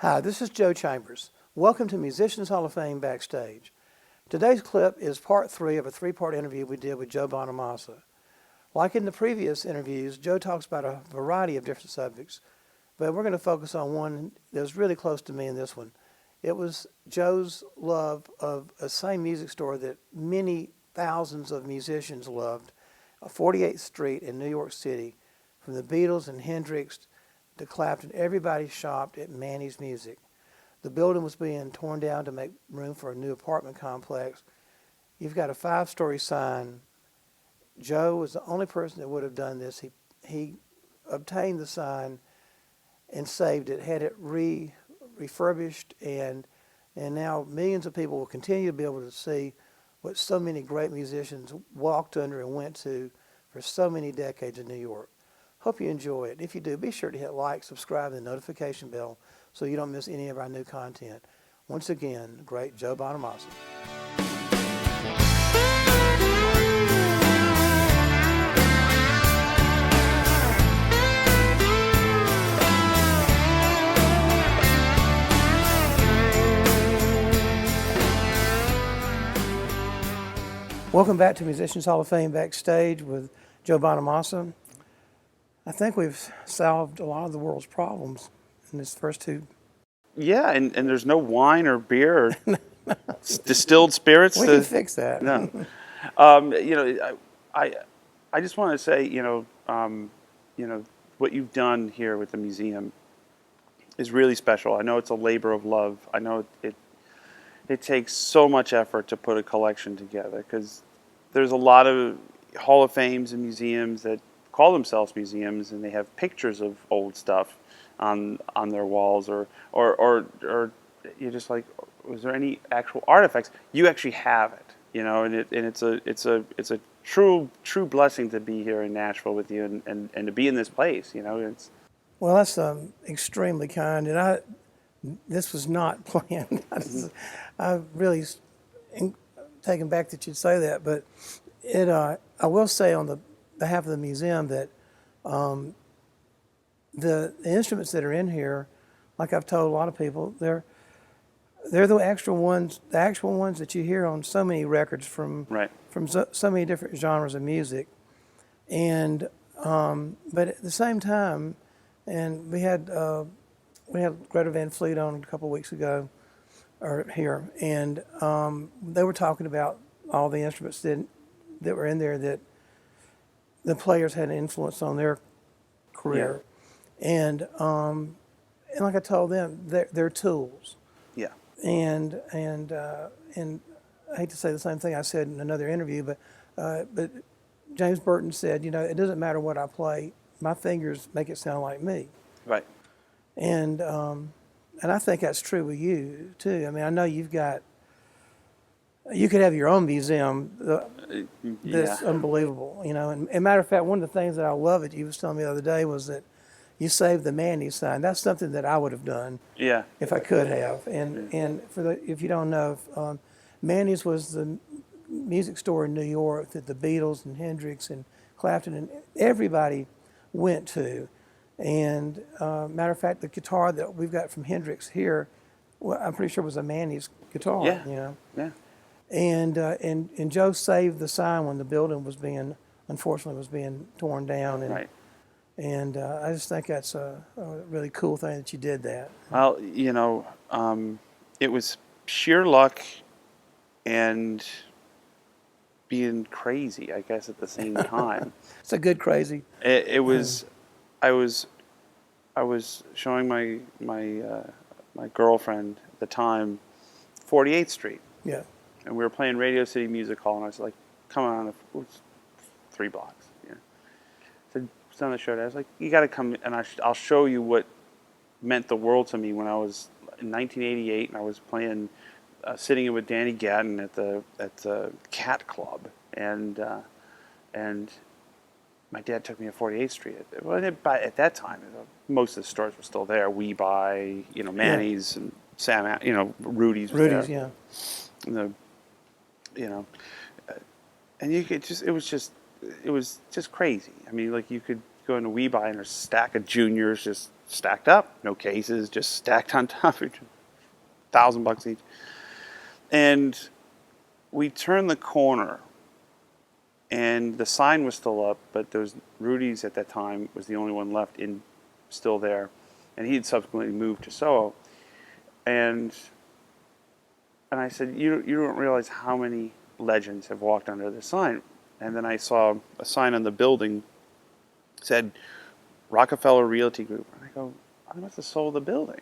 Hi, this is Joe Chambers. Welcome to Musicians Hall of Fame Backstage. Today's clip is part 3 of a 3-part interview we did with Joe Bonamassa. Like in the previous interviews, Joe talks about a variety of different subjects, but we're going to focus on one that was really close to me in this one. It was Joe's love of a same music store that many thousands of musicians loved, 48th Street in New York City, from the Beatles and Hendrix to Clapton. Everybody shopped at Manny's Music. The building was being torn down to make room for a new apartment complex. You've got a 5-story sign. Joe was the only person that would have done this. He obtained the sign and saved it, had it refurbished, and now millions of people will continue to be able to see what so many great musicians walked under and went to for so many decades in New York. Hope you enjoy it. If you do, be sure to hit like, subscribe, and the notification bell so you don't miss any of our new content. Once again, great Joe Bonamassa. Welcome back to Musicians Hall of Fame Backstage with Joe Bonamassa. I think we've solved a lot of the world's problems in this first two. Yeah, and there's no wine or beer or distilled spirits. We can fix that. No, I just want to say, what you've done here with the museum is really special. I know it's a labor of love. I know it takes so much effort to put a collection together because there's a lot of Hall of Fames and museums that call themselves museums and they have pictures of old stuff on their walls or you're just like, was there any actual artifacts? You actually have it, and it's a true blessing to be here in Nashville with you and to be in this place, it's. Well, that's extremely kind, and this was not planned. I really taken back that you'd say that, but I will say on the behalf of the museum that the instruments that are in here, like I've told a lot of people, they're the actual ones that you hear on so many records from so many different genres of music, and but at the same time, and we had Greta Van Fleet on a couple of weeks ago, or here, and they were talking about all the instruments that were in there that the players had an influence on their career, and like I told them, they're tools. Yeah. And I hate to say the same thing I said in another interview, but James Burton said, it doesn't matter what I play, my fingers make it sound like me. Right. And I think that's true with you too. I mean, I know you could have your own museum that's unbelievable, And matter of fact, one of the things that I love that you was telling me the other day was that you saved the Manny sign. That's something that I would have done. Yeah. If I could have. And if you don't know, Manny's was the music store in New York that the Beatles and Hendrix and Clapton and everybody went to. And matter of fact, the guitar that we've got from Hendrix here, well, I'm pretty sure was a Manny's guitar. Yeah. Yeah. And Joe saved the sign when the building unfortunately was being torn down. And, right. And I just think that's a really cool thing that you did that. Well, it was sheer luck and being crazy, I guess, at the same time. It's a good crazy. It was. I was showing my girlfriend at the time 48th Street. Yeah. And we were playing Radio City Music Hall, and I was like, "Come on, it's 3 blocks." So on the show, I was like, "You got to come, and I'll show you what meant the world to me when I was in 1988, and I was playing, sitting in with Danny Gatton at the Cat Club, and my dad took me to 48th Street. At that time, most of the stores were still there. We Buy, Manny's and Sam, Rudy's. Rudy's, yeah. And and you could it was just crazy. I mean, like you could go into We Buy and there's a stack of juniors just stacked up, no cases, just stacked on top of each other, $1,000 each. And we turned the corner, and the sign was still up, but there was Rudy's at that time was the only one left still there, and he had subsequently moved to Soho. And I said, you don't realize how many legends have walked under this sign. And then I saw a sign on the building said Rockefeller Realty Group. And I go, I must have sold the building.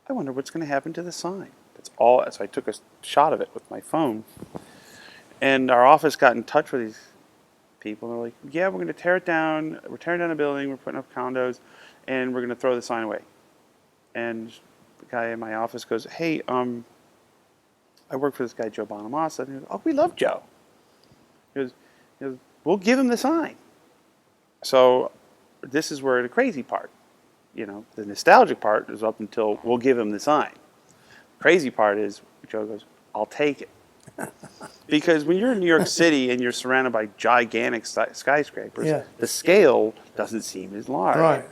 I wonder what's going to happen to the sign. That's all. So I took a shot of it with my phone. And our office got in touch with these people. They're like, yeah, we're going to tear it down. We're tearing down the building. We're putting up condos. And we're going to throw the sign away. And the guy in my office goes, hey, I work for this guy, Joe Bonamassa. And he goes, oh, we love Joe. He goes, we'll give him the sign. So this is where the crazy part, the nostalgic part is up until we'll give him the sign. Crazy part is Joe goes, I'll take it. Because when you're in New York City and you're surrounded by gigantic skyscrapers, the scale doesn't seem as large. Right.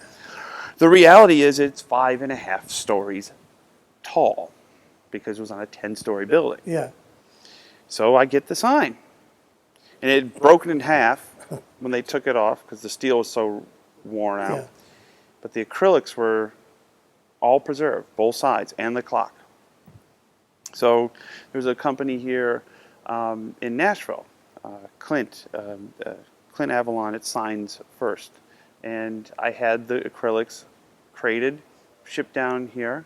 The reality is it's 5.5 stories tall because it was on a 10-story building. Yeah. So I get the sign. And it had broken in half when they took it off because the steel was so worn out. Yeah. But the acrylics were all preserved, both sides, and the clock. So there's a company here in Nashville, Clint Avalon, it signs first. And I had the acrylics crated, shipped down here,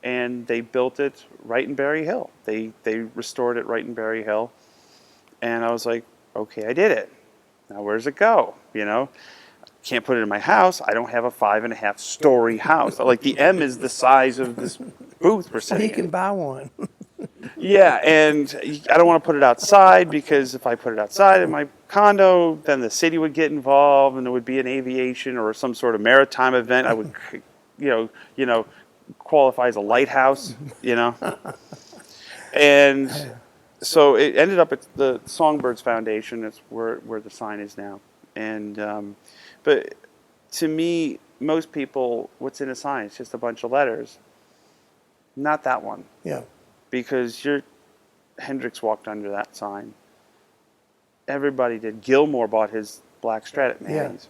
and they built it right in Berry Hill. They restored it right in Berry Hill. And I was like, okay, I did it. Now where does it go? Can't put it in my house. I don't have a 5.5 story house. Like the M is the size of this booth we're sitting in. You can buy one. Yeah, and I don't want to put it outside because if I put it outside in my condo, then the city would get involved and there would be an aviation or some sort of maritime event. I would, qualify as a lighthouse, And so it ended up at the Songbirds Foundation. That's where the sign is now. And but to me, most people, what's in a sign? It's just a bunch of letters. Not that one. Yeah. Because Hendrix walked under that sign. Everybody did. Gilmore bought his black Strat at Manny's. Yeah.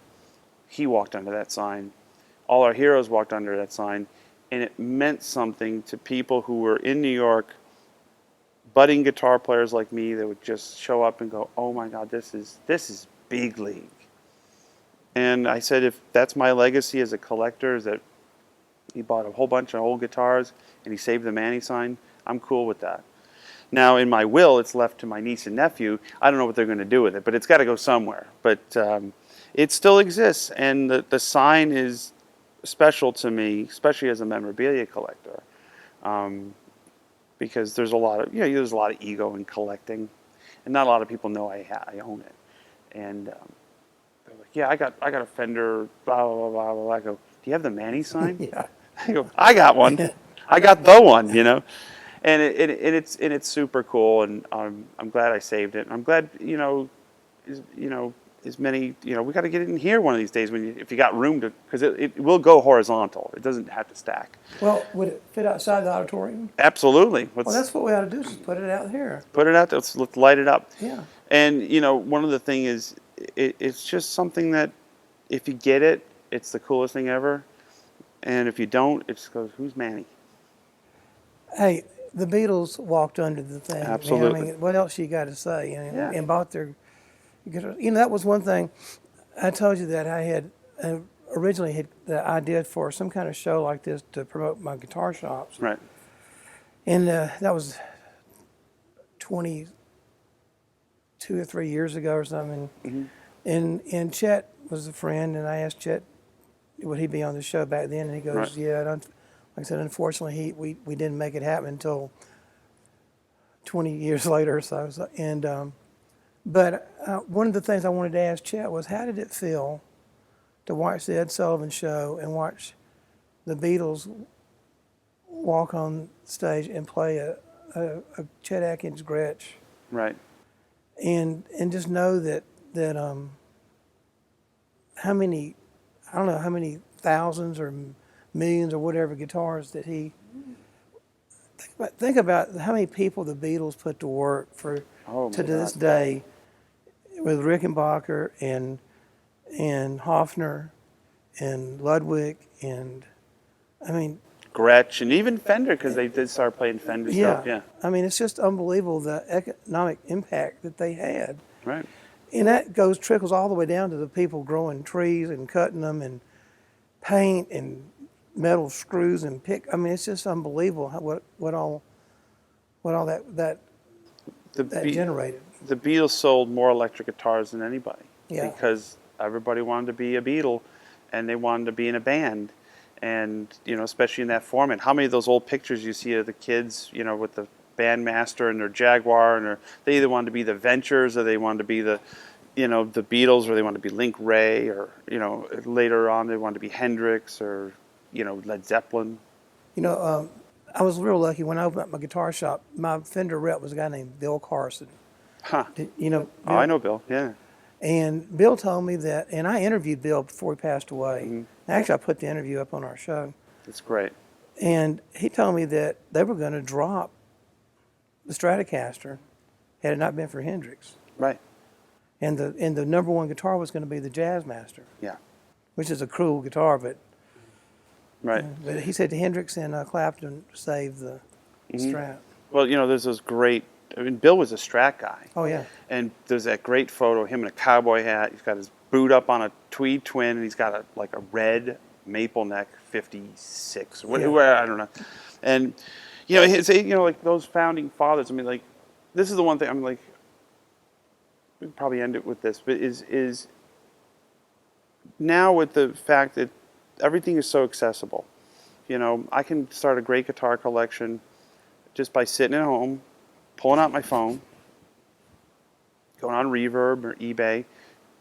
He walked under that sign. All our heroes walked under that sign. And it meant something to people who were in New York, budding guitar players like me that would just show up and go, oh my God, this is big league. And I said, if that's my legacy as a collector, is that he bought a whole bunch of old guitars and he saved the Manny sign, I'm cool with that. Now, in my will, it's left to my niece and nephew. I don't know what they're going to do with it, but it's got to go somewhere. But it still exists, and the sign is special to me, especially as a memorabilia collector, because there's a lot of there's a lot of ego in collecting, and not a lot of people know I own it. And they're like, yeah, I got a Fender, blah blah blah blah blah. I go, do you have the Manny sign? Yeah. I go, I got one. I got the one, And it's super cool, and I'm glad I saved it. And I'm glad as many we got to get it in here one of these days if you got room to, because it will go horizontal. It doesn't have to stack. Well, would it fit outside the auditorium? Absolutely. Well, that's what we ought to do is put it out here. Put it out there. Let's light it up. Yeah. And one of the things is it's just something that if you get it, it's the coolest thing ever. And if you don't, it just goes, who's Manny? Hey, the Beatles walked under the thing. Absolutely. I mean, what else you got to say? Yeah. And bought their guitar. That was one thing. I told you that I had originally had the idea for some kind of show like this to promote my guitar shops. Right. And that was 22 or 3 years ago or something. Mm-hmm. And Chet was a friend, and I asked Chet would he be on the show back then, and he goes, right. Yeah. Like I said, unfortunately, we didn't make it happen until 20 years later or so. But one of the things I wanted to ask Chet was, how did it feel to watch the Ed Sullivan Show and watch the Beatles walk on stage and play a Chet Atkins Gretsch? Right. And just know that how many, I don't know how many thousands or millions or whatever guitars that he. Think about how many people the Beatles put to work for Oh to my this God. day with Rickenbacker and Hofner and Ludwig and I mean, Gretsch and even Fender, because they did start playing Fender stuff. yeah, Yeah, I mean it's just unbelievable the economic impact that they had, right. and that trickles all the way down to the people growing trees and cutting them and paint and metal screws and pick. I mean it's just unbelievable what all The that generated. the Beatles sold more electric guitars than anybody Yeah. because everybody wanted to be a Beatle, and they wanted to be in a band, and especially in that format. How many of those old pictures you see of the kids, with the bandmaster and their Jaguar, and they either wanted to be the Ventures or they wanted to be the Beatles, or they wanted to be Link Ray, or later on they wanted to be Hendrix or Led Zeppelin. You know, I was real lucky when I opened up my guitar shop. My Fender rep was a guy named Bill Carson. Huh. You know, Oh, I Bill? know Bill. Yeah. And Bill told me that, and I interviewed Bill before he passed away. Mm-hmm. Actually, I put the interview up on our show. That's great. And he told me that they were going to drop the Stratocaster had it not been for Hendrix. Right. And the number one guitar was going to be the Jazzmaster, Yeah. which is a cruel guitar, Right. but he said Hendrix and Clapton saved the Strat. Well, there's those great. I mean, Bill was a Strat guy. Oh yeah. And there's that great photo of him in a cowboy hat. He's got his boot up on a tweed twin, and he's got a red maple neck 56. Yeah. Where I don't know. And it's like those founding fathers. I mean, like, this is the one thing. I'm like, we can probably end it with this, but is now with the fact that everything is so accessible. I can start a great guitar collection just by sitting at home, pulling out my phone, going on Reverb or eBay,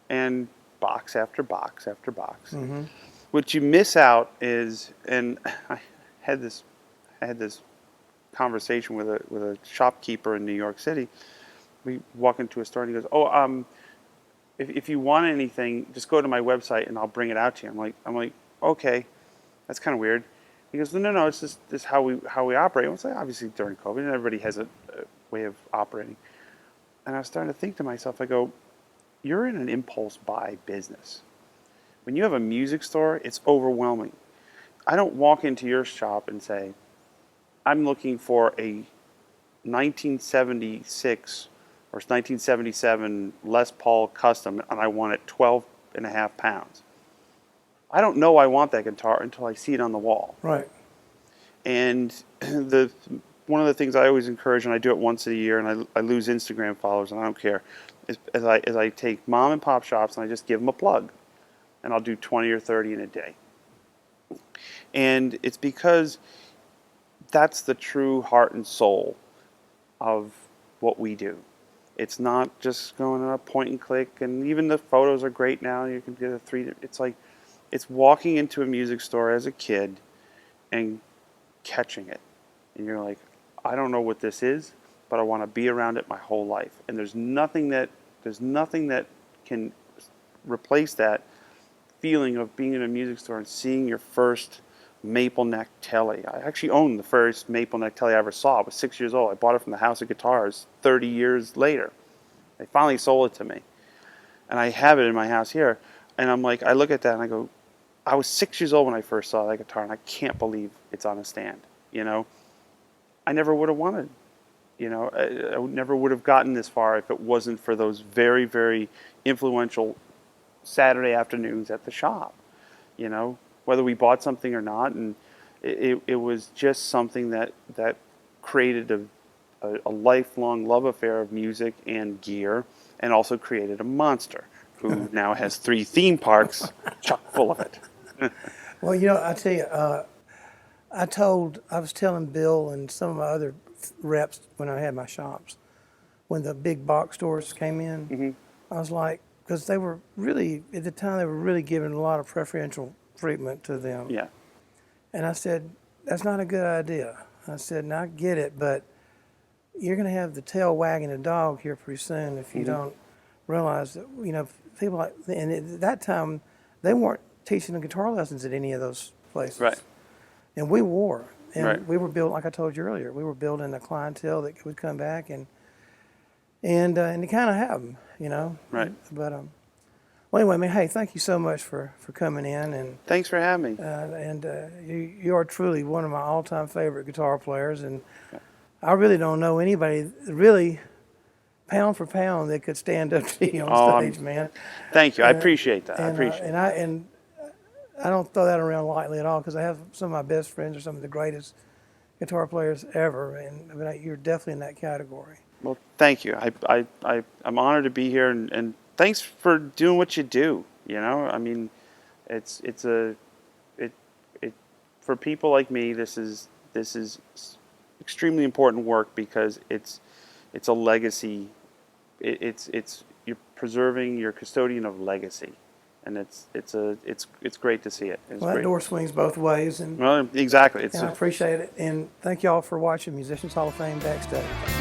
and box after box after box. Mm-hmm. What you miss out is, and I had this conversation with a shopkeeper in New York City. We walk into a store and he goes, "Oh, if you want anything, just go to my website and I'll bring it out to you." I'm like, okay, that's kind of weird. He goes, no, it's just this how we operate. It's like, obviously during COVID, and everybody has a way of operating. And I was starting to think to myself, I go, you're in an impulse buy business. When you have a music store, it's overwhelming. I don't walk into your shop and say, I'm looking for a 1976 or 1977 Les Paul Custom, and I want it 12.5 pounds. I don't know I want that guitar until I see it on the wall. Right. And one of the things I always encourage, and I do it once a year, and I lose Instagram followers, and I don't care, is as I take mom and pop shops and I just give them a plug, and I'll do 20 or 30 in a day. And it's because that's the true heart and soul of what we do. It's not just going on a point and click, and even the photos are great now. You can get a 3D. It's walking into a music store as a kid and catching it. And you're like, I don't know what this is, but I want to be around it my whole life. And there's nothing that can replace that feeling of being in a music store and seeing your first maple neck telly. I actually owned the first maple neck telly I ever saw. I was 6 years old. I bought it from the House of Guitars 30 years later. They finally sold it to me. And I have it in my house here. And I'm like, I look at that and I go, I was 6 years old when I first saw that guitar, and I can't believe it's on a stand. I never would have wanted. I never would have gotten this far if it wasn't for those very, very influential Saturday afternoons at the shop. Whether we bought something or not, and it was just something that created a lifelong love affair of music and gear, and also created a monster who now has 3 theme parks chock full of it. Well, I tell you, I was telling Bill and some of my other reps when I had my shops, when the big box stores came in, Mm-hmm. I was like, because they were really, at the time, they were really giving a lot of preferential treatment to them. Yeah. And I said, that's not a good idea. I said, now I get it, but you're going to have the tail wagging the dog here pretty soon if you don't realize that, people like, and at that time, they weren't teaching the guitar lessons at any of those places. Right. And we were. And Right. we were building, like I told you earlier, we were building a clientele that would come back and to kind of have them, you know. Right. But well, anyway, man, hey, thank you so much for coming in, and Thanks for having me. you are truly one of my all-time favorite guitar players, and I really don't know anybody really pound for pound that could stand up to you on stage, man. Thank you. I appreciate that. I And, appreciate it. and I don't throw that around lightly at all, because I have some of my best friends are some of the greatest guitar players ever, and I mean, you're definitely in that category. Well, thank you. I'm honored to be here, and thanks for doing what you do. You know, I mean, it's for people like me. This is extremely important work, because it's a legacy. It's you're preserving, you're custodian of legacy, and it's great to see it. It's Well, that great. door swings both ways, and Well, exactly. I appreciate it. And thank y'all for watching Musicians Hall of Fame Backstage.